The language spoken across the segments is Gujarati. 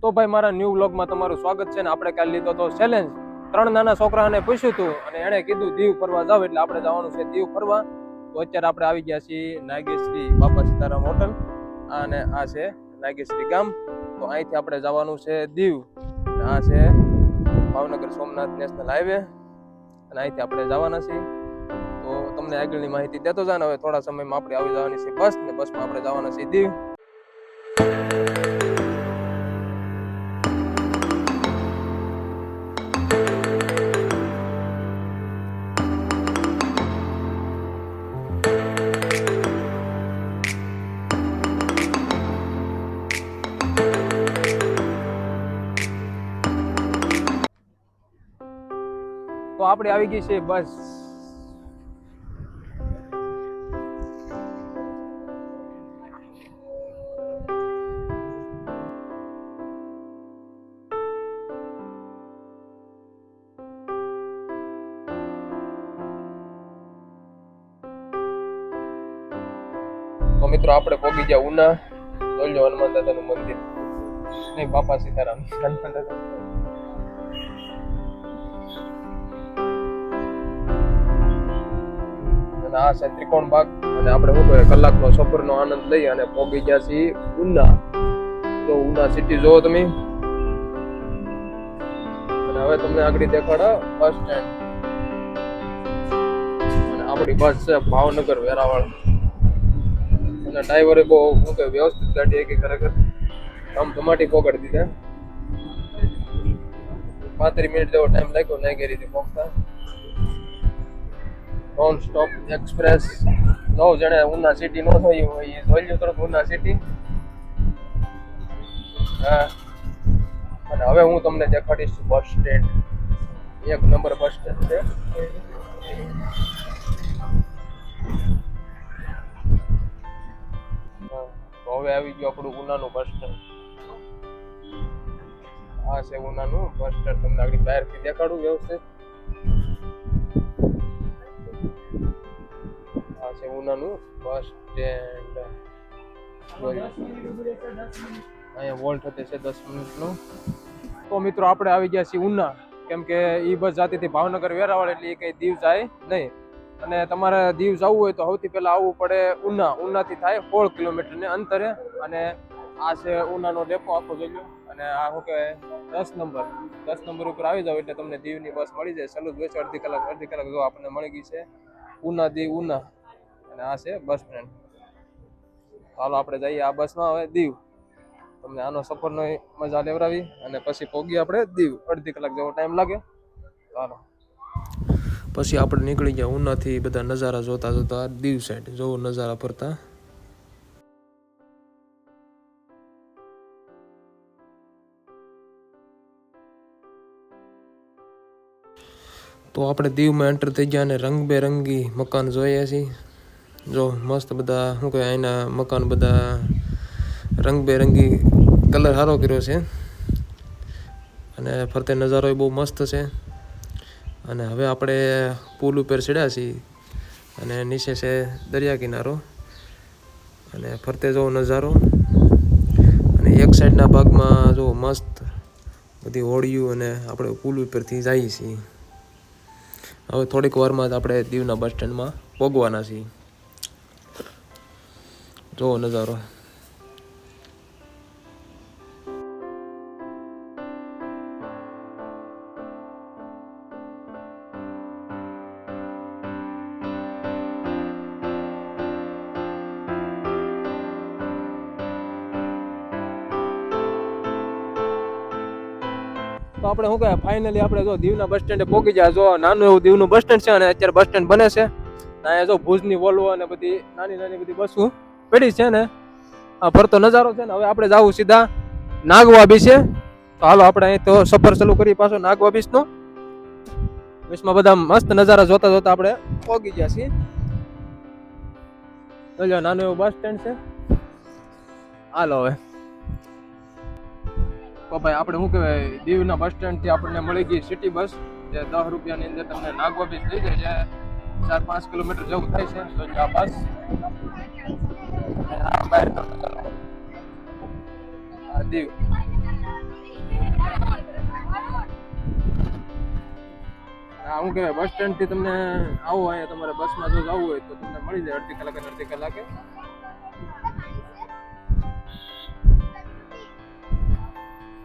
તો ભાઈ મારા ન્યૂ વ્લોગમાં તમારું સ્વાગત છે ને આપણે કાલે લીધો તો ચેલેન્જ 3 નાના છોકરાને પૂછ્યું હતું અને એણે કીધું દીવ ફરવા જાવ એટલે આપણે જવાનું છે દીવ ફરવા. તો અત્યારે આપણે આવી ગયા છીએ નાગેશ્રી બાપા સીતારામ હોટલ અને આ છે નાગેશ્રી ગામ. તો અહીંથી આપણે જવાનું છે દીવ. આ છે ભાવનગર સોમનાથ નેશનલ હાઈવે અને અહીંથી આપણે જવાના છીએ. તો તમને આગળની માહિતી દેતો જાય ને હવે થોડા સમયમાં આપણે આવી જવાની છે બસ ને બસમાં આપણે જવાના છીએ દીવ. તો આપણે આવી ગઈ છે બસ. તો મિત્રો આપણે પહોંચી ગયા ઉના. જોઈ લો હનુમાન દાદાનું મંદિર નહીં બાપા સીતારામ હનુમાન દાદા. આ છે ત્રિકોણ બાગ અને આપણે શું કહેવાય કલાકનો સફરનો આનંદ લઈ અને પહોંચી ગયા છીએ ઉના. તો ઉના સિટી જોવો તમે અને હવે તમને આગળ દેખાડો બસ સ્ટેન્ડ અને આપણી બસ છે ભાવનગર વેરાવળ અને ડ્રાઈવરે બહુ શું કે વ્યવસ્થિત ગાડી કે ખરેખર આમ ધમાટી પકડી દીધા. 35 મિનિટ જેવો ટાઈમ લાગ્યો નાગેરીથી પહોંચતા. Non stop express. નવ જણે ઉના સિટી નો થયું હોય એ જોઈ લો તરત ઉના સિટી. હા અને હવે હું તમને દેખાડીશ bus stand. 1 number bus stand છે. તો હવે આવી ગયું આપણું ઉનાનું બસ સ્ટેન્ડ. આ છે ઉનાનું બસ સ્ટેન્ડ. તમને આગળ બહારથી દેખાડું વ્યવસ્થિત. આ છે ઉનાનું બસ સ્ટેન્ડ. અહીંયા વોલ્ટ હતે છે 10 મિનિટનું. તો મિત્રો આપણે આવી ગયા છીએ ઉના કેમ કે ઈ બસ જતી હતી ભાવનગર વેરાવળ એટલે એ કઈ દીવ જાય નહીં. અને તમારે દીવ જવું હોય તો સૌથી પહેલા આવવું પડે ઉના. ઉનાથી થાય 16 કિલોમીટર ને અંતરે. અને આ છે ઉનાનો ડેપો આખો જોઈ લો. અને આ શું કહેવાય 10 નંબર ઉપર આવી જાવ એટલે તમને દીવની બસ મળી જાય. ચાલુ જ હોય છે અડધી કલાક જો આપણને મળી ગઈ છે ઉના દીવ ઉના. અને આ છે બસ સ્ટેન્ડ. ચાલો આપણે જઈએ આ બસમાં હવે દીવ. તમને આનો સફરનો મજા લેવડાવી અને પછી પહોંચીએ આપણે દીવ. અડધી કલાક જેવો ટાઈમ લાગે. ચાલો પછી આપણે નીકળી ગયા ઉનાથી બધા નજારા જોતા દીવ સાઈડ. જોવો નજારા ફરતા. તો આપણે દીવમાં એન્ટર થઈ ગયા અને રંગબેરંગી મકાન જોઈએ છીએ. જો મસ્ત બધા શું કહેવાય અહીંના મકાન બધા રંગબેરંગી કલર સારો કર્યો છે અને ફરતે નજારો બહુ મસ્ત છે. અને હવે આપણે પુલ ઉપર ચડ્યા છીએ અને નીચે છે દરિયા કિનારો અને ફરતે જો નજારો. અને એક સાઈડના ભાગમાં જો મસ્ત બધી હોડીયું અને આપણે પુલ ઉપરથી જઈએ છીએ. હવે થોડીક વારમાં જ આપણે દીવના બસ સ્ટેન્ડમાં પહોંચવાના છીએ. જોવો નજારો. તો આપણે શું કહે ફાઇનલી આપણે જો દીવના બસ સ્ટેન્ડે પહોંચી ગયા. જો નાનું એવું દીવનું બસ સ્ટેન્ડ છે અને અત્યારે બસ સ્ટેન્ડ બને છે. અહીંયા જો ભુજની વોલ્વો અને બધી નાની બધી બસો પડી છે ને આ ફરતો નજારો છે ને. હવે આપણે જવું સીધા નાગવા બીચે. તો હાલો આપણે અહીં તો સફર ચાલુ કરી પાછો નાગવા બીચનો. બીચમાં બધા મસ્ત નજારા જોતા આપણે પહોંચી ગયા છીએ. જો નાનું એવું બસ સ્ટેન્ડ છે. હાલો હવે તો ભાઈ આપણે શું કહેવાય દીવના બસ સ્ટેન્ડથી આપણને મળી ગઈ સિટી બસ જે 10 રૂપિયાની અંદર તમને નાગવા બીચ લઈ જાય છે. 4-5 કિલોમીટર જેવું થાય છે. તો આ બસ દીવ શું કહેવાય બસ સ્ટેન્ડ થી તમને આવો અહીંયા તમારે બસમાં જો જવું હોય તો તમને મળી જાય અડધી કલાકે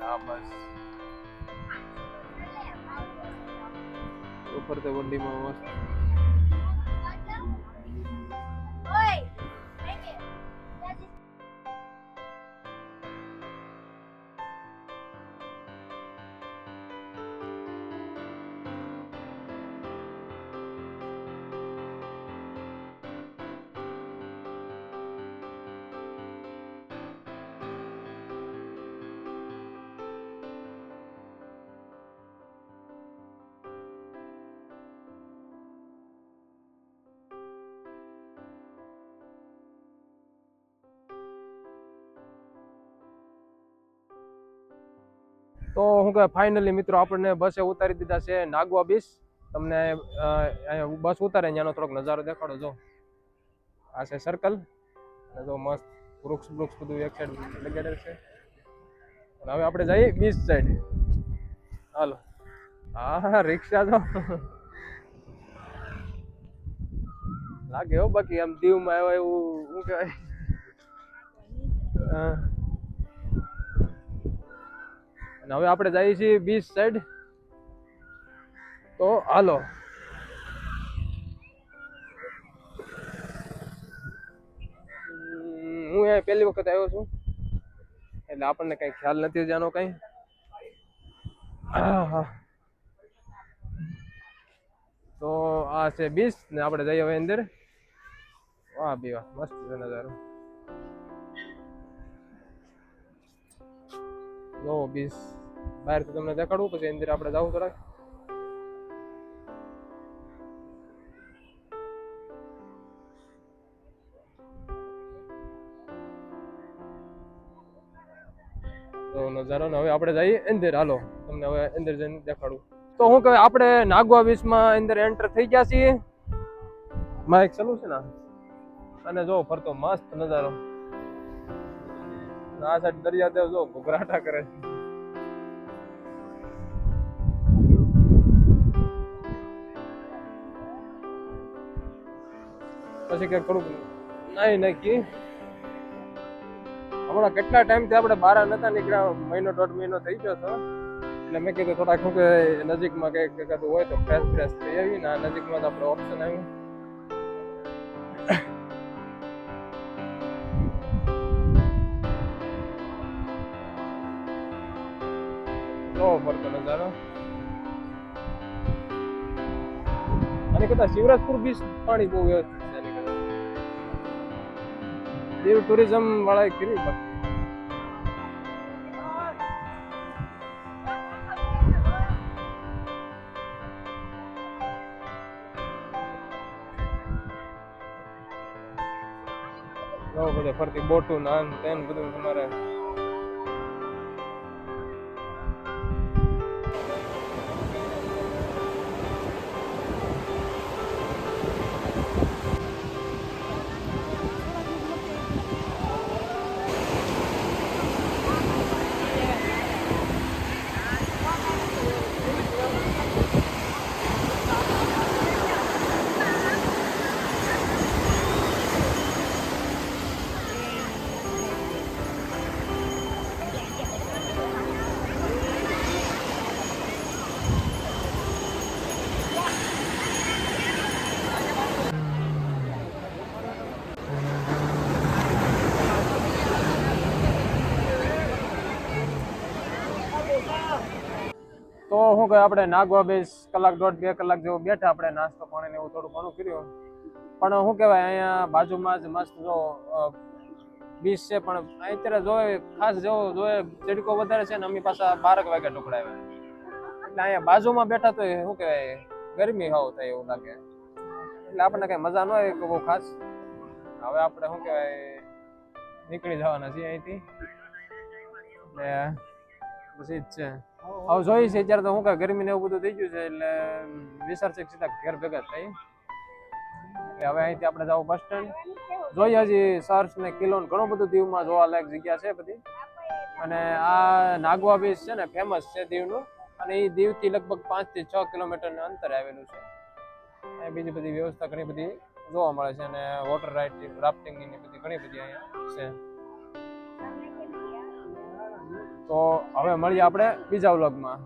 હા બસ ઉપર તો વંડીમાં મસ્ત તો હું કે ફાઇનલી મિત્રો આપણને બસે ઉતારી દીધા છે નાગવા બીચ તમને અહીંયા બસ ઉતારે ત્યાંનો થોડોક નજારો દેખાડો જો આ છે સર્કલ જો મસ્ત વૃક્ષ બધું એક સાઈડ લગાડેલ છે અને હવે આપણે જઈએ બીચ સાઈડ હાલો હા રિક્ષા જો લાગે હો બાકી આમ દીવમાં આવ્યા એવું શું કહેવાય અને હવે આપણે જઈએ છીએ બીચ સાઈડ તો હાલો હું અહીંયા પહેલી વખત આવ્યો છું એટલે આપણને કઈ ખ્યાલ નથી જાનો કઈ તો આ છે બીચ ને આપણે જઈએ હવે અંદર વાહ બી વાહ મસ્ત છે નજારો જો બીચ બહારથી તમને દેખાડવું પછી અંદર આપણે જવું થોડાક તો નજારો ને હવે આપણે જઈએ અંદર હાલો તમને હવે અંદર જઈને દેખાડું તો હું કહે આપણે નાગવા બીચમાં અંદર એન્ટર થઈ ગયા છીએ માઇક ચાલુ છે ને અને જો ફરતો મસ્ત નજારો આ સાઈડ દરિયાદેવ જો ઘૂઘરાટા કરે પછી કે થોડુંક નહીં નક્કી હમણાં કેટલા ટાઈમથી આપણે બહાર નતા નીકળ્યા મહિનો દોઢ મહિનો થઈ ગયો હતો એટલે મેં કીધું થોડાક શું કે નજીકમાં કંઈક કહેતું હોય તો ફ્રેશ થઈ આવી ને નજીકમાં તો આપણે ઓપ્શન આવ્યું જો ફરતો નજારો અને કદાચ શિવરાજપુર બીચ પાણી બહુ વ્યવસ્થિત છે એની કદાચ દીવ ટુરિઝમ વાળાએ કર્યું બાકી બધે ફરતી બોટું નાન તેન બધું તમારે તો શું કહે આપણે નાગવા બીચ કલાક દોઢ 2 કલાક જેવું બેઠા આપણે નાસ્તો પાણી ને એવું થોડું ઘણું કર્યું પણ શું કહેવાય અહીંયા બાજુમાં જ મસ્ત જો બીચ છે પણ અત્યારે જોઈએ ખાસ જેવો જોઈએ ઝડકો વધારે છે ને અમી પાછા 12 વાગે ઢોકળાવ્યા એટલે અહીંયા બાજુમાં બેઠા તો શું કહેવાય ગરમી હાવ થાય એવું લાગે એટલે આપણને કઈ મજા ન આવે બહુ ખાસ હવે આપણે શું કહેવાય નીકળી જવાના છીએ અહીંથી એટલે પછી જ છે હવે જોઈ છે અત્યારે તો શું કે ગરમી ને એવું બધું થઈ ગયું છે એટલે વિચાર છે સીધા ઘર ભેગા થઈ એટલે હવે અહીંથી આપણે જવું બસ સ્ટેન્ડ જોઈએ હજી સર્ચ ને કિલો ઘણું બધું દીવમાં જોવા લાયક જગ્યા છે બધી અને આ નાગવા બીચ છે ને ફેમસ છે દીવનું અને એ દીવથી લગભગ 5 થી 6 કિલોમીટરના અંતરે આવેલું છે. અહીંયા બીજી બધી વ્યવસ્થા ઘણી બધી જોવા મળે છે અને વોટર રાફ્ટિંગની બધી ઘણી બધી અહીંયા છે. તો હવે મળીએ આપણે બીજા વ્લોગમાં.